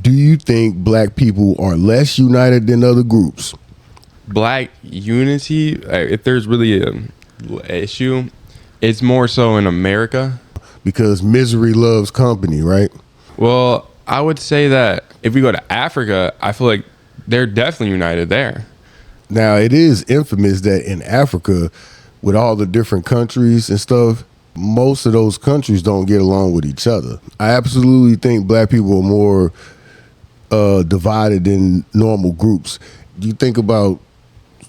Do you think black people are less united than other groups? Black unity, if there's really an issue, it's more so in America. Because misery loves company, right? Well, I would say that if we go to Africa, I feel like they're definitely united there. Now, it is infamous that in Africa, with all the different countries and stuff, most of those countries don't get along with each other. I absolutely think black people are more divided than normal groups. You think about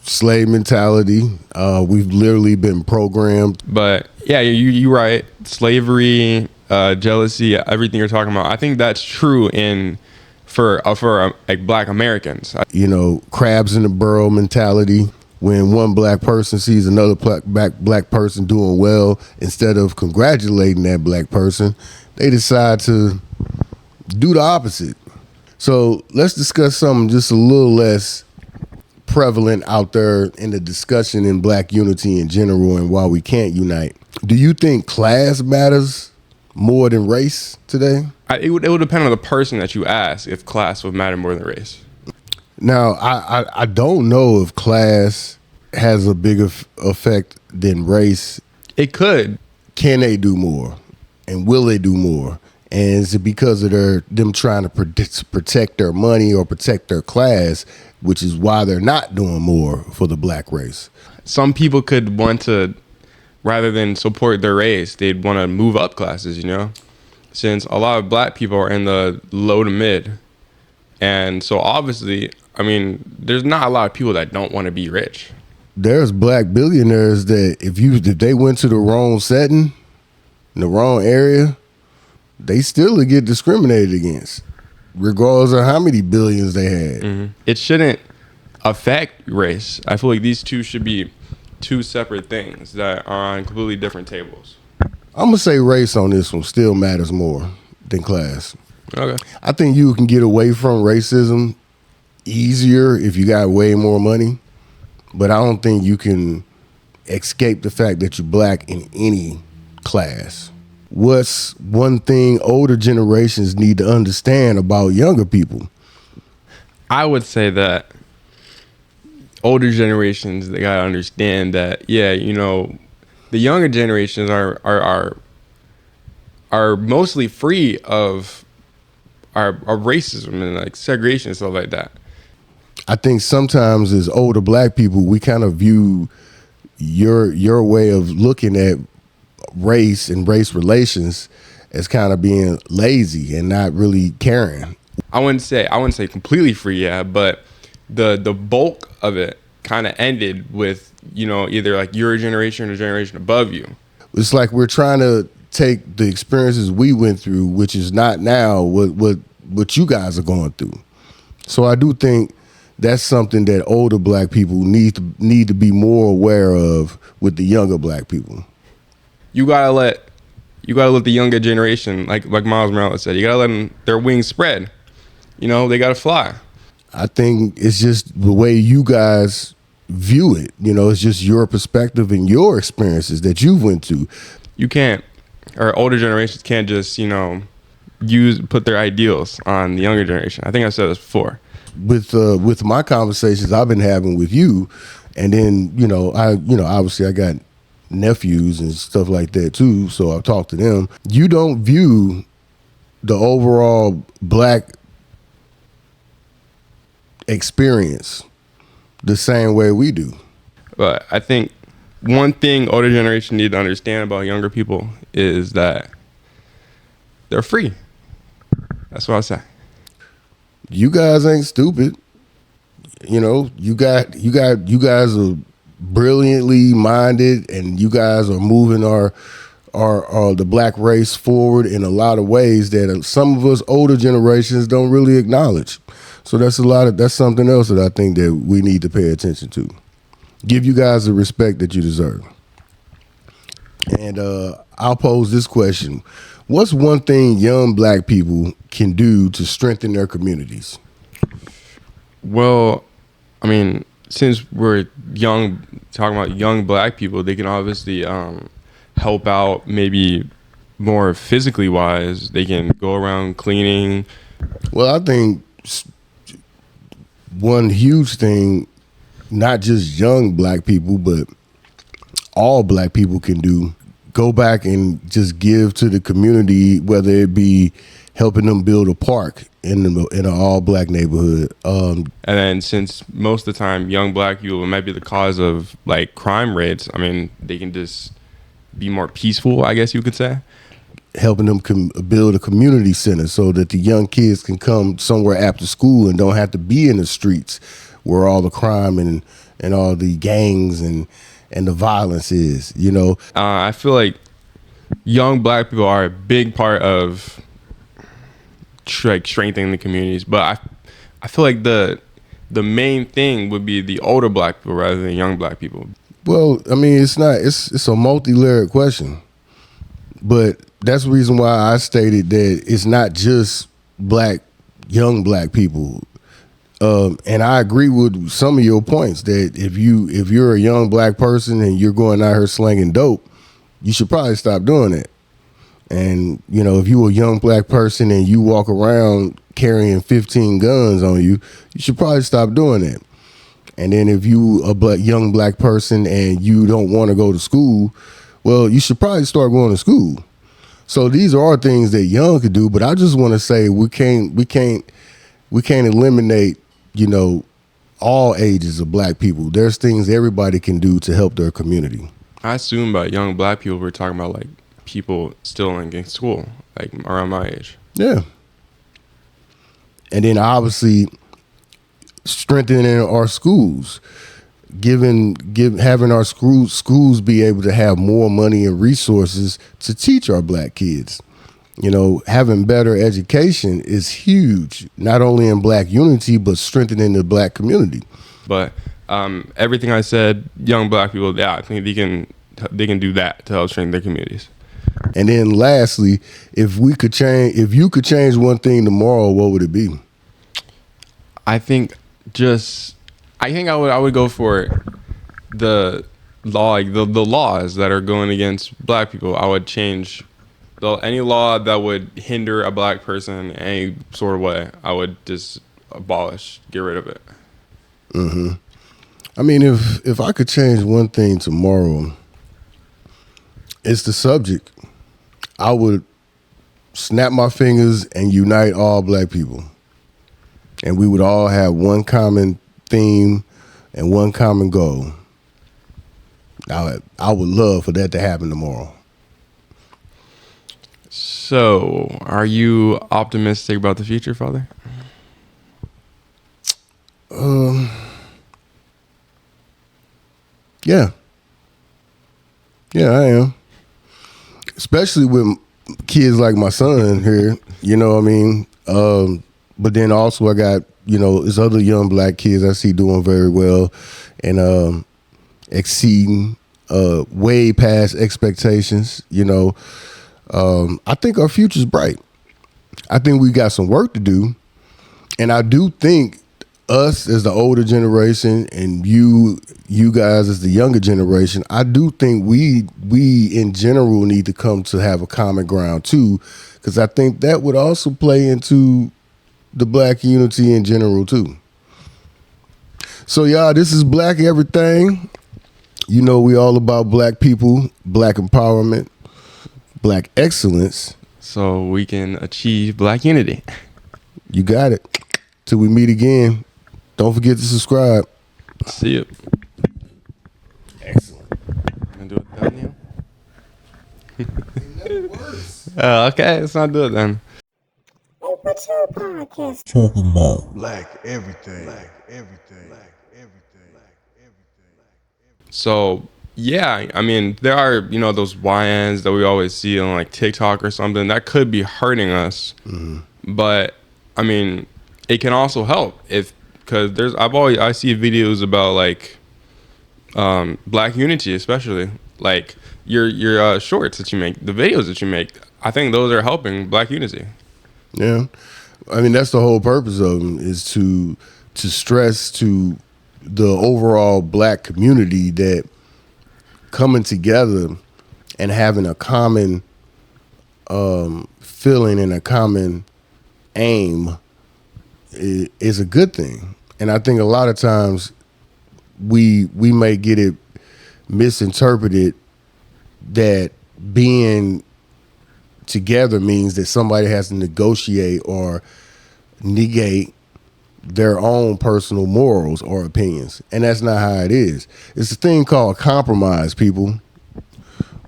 slave mentality. We've literally been programmed. But yeah, you're right. Slavery, jealousy, everything you're talking about. I think that's true for like black Americans. You know, crabs in the barrel mentality. When one black person sees another black person doing well, instead of congratulating that black person, they decide to do the opposite. So let's discuss something just a little less prevalent out there in the discussion in black unity in general and why we can't unite. Do you think class matters more than race today? It would depend on the person that you ask if class would matter more than race. Now, I don't know if class has a bigger effect than race. It could. Can they do more? And will they do more? And is it because of them trying to protect their money or protect their class, which is why they're not doing more for the black race? Some people could want to, rather than support their race, they'd want to move up classes, you know? Since a lot of black people are in the low to mid. And so obviously, I mean, there's not a lot of people that don't want to be rich. There's black billionaires that if they went to the wrong setting, in the wrong area, they still would get discriminated against, regardless of how many billions they had. Mm-hmm. It shouldn't affect race. I feel like these two should be two separate things that are on completely different tables. I'm going to say race on this one still matters more than class. Okay. I think you can get away from racism easier if you got way more money, but I don't think you can escape the fact that you're black in any class. What's one thing older generations need to understand about younger people? I would say that older generations, they gotta understand that, yeah, you know, the younger generations are mostly free of our racism and like segregation and stuff like that. I think sometimes as older black people, we kind of view your way of looking at race and race relations as kind of being lazy and not really caring. I wouldn't say completely free, yeah, but the bulk of it kind of ended with, you know, either like your generation or generation above you. It's like we're trying to take the experiences we went through, which is not now what you guys are going through. So I do think that's something that older black people need to be more aware of with the younger black people. You gotta let the younger generation, like Miles Morales said, you gotta let them, their wings spread. You know, they gotta fly. I think it's just the way you guys view it. You know, it's just your perspective and your experiences that you went to. You can't, or older generations can't just, you know, put their ideals on the younger generation. I think I said this before. With my conversations I've been having with you, and then obviously I got nephews and stuff like that too, so I've talked to them. You don't view the overall black experience the same way we do. But I think one thing older generation need to understand about younger people is that they're free. That's what I say. You guys ain't stupid. You know, you guys are brilliantly minded, and you guys are moving our the black race forward in a lot of ways that some of us older generations don't really acknowledge. So that's something else that I think that we need to pay attention to. Give you guys the respect that you deserve. And I'll pose this question. What's one thing young black people can do to strengthen their communities? Well, I mean, since we're young, talking about young black people, they can obviously help out maybe more physically wise. They can go around cleaning, Well, I think one huge thing, not just young black people, but all black people can do, go back and just give to the community, whether it be helping them build a park in an all black neighborhood. And then since most of the time young black people might be the cause of like crime rates, I mean, they can just be more peaceful, I guess you could say. Helping them build a community center so that the young kids can come somewhere after school and don't have to be in the streets where all the crime and all the gangs and the violence is, you know. I feel like young black people are a big part of like strengthening the communities, but I feel like the main thing would be the older black people rather than young black people. Well, I mean, it's a multi-layered question, but that's the reason why I stated that it's not just young black people. And I agree with some of your points that if you're a young black person and you're going out here slanging dope, you should probably stop doing it. And, you know, if you're a young black person and you walk around carrying 15 guns on you, you should probably stop doing it. And then if you a young black person and you don't want to go to school, well, you should probably start going to school. So these are things that young could do, but I just want to say we can't eliminate, you know, all ages of black people. There's things everybody can do to help their community. I assume by young black people we're talking about like people still in school, like around my age. Yeah. And then obviously strengthening our schools, having our schools be able to have more money and resources to teach our black kids. You know, having better education is huge, not only in black unity, but strengthening the black community. But everything I said, young black people, yeah, I think they can do that to help strengthen their communities. And then lastly, if you could change one thing tomorrow, what would it be? I think I would go for the law, like the laws that are going against black people. I would change any law that would hinder a black person in any sort of way. I would just get rid of it. Mm-hmm. I mean, if I could change one thing tomorrow, it's the subject. I would snap my fingers and unite all black people. And we would all have one common theme and one common goal. I would love for that to happen tomorrow. So, are you optimistic about the future, Father? Yeah. Yeah, I am. Especially with kids like my son here, you know what I mean? But then also I got, you know, there's other young black kids I see doing very well and exceeding way past expectations, you know. I think our future's bright. I think we got some work to do. And I do think us as the older generation and you guys as the younger generation, I do think we in general need to come to have a common ground too, because I think that would also play into the black unity in general too. So y'all, this is Black Everything. You know, we all about black people, black empowerment, black excellence. So we can achieve black unity. You got it. Till we meet again. Don't forget to subscribe. See you. Excellent. Gonna do it without Neil? It never works. Okay, let's not do it then. Hey, what's your podcast Talking about Black everything. Black everything. Black everything. Black everything. So yeah, I mean, there are, you know, those YNs that we always see on like TikTok or something that could be hurting us. Mm-hmm. But I mean, it can also help because I see videos about like black unity, especially like your shorts that you make, the videos that you make. I think those are helping black unity. Yeah, I mean that's the whole purpose of them, is to stress to the overall black community that coming together and having a common feeling and a common aim is a good thing. And I think a lot of times we may get it misinterpreted that being together means that somebody has to negotiate or negate their own personal morals or opinions. And that's not how it is. It's a thing called compromise, people.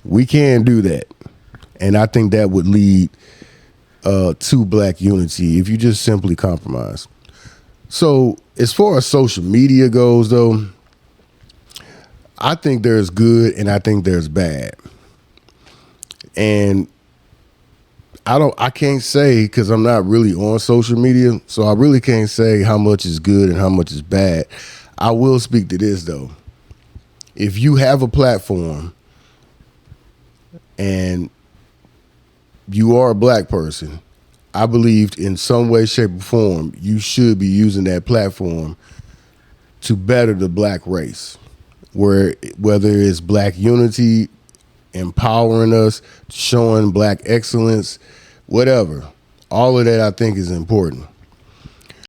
We can do that. And I think that would lead to black unity if you just simply compromise. So as far as social media goes, though, I think there's good and I think there's bad. And I can't say, because I'm not really on social media, so I really can't say how much is good and how much is bad. I will speak to this, though. If you have a platform and you are a black person, I believe in some way, shape, or form, you should be using that platform to better the black race. Whether it's black unity, empowering us, showing black excellence, whatever. All of that I think is important.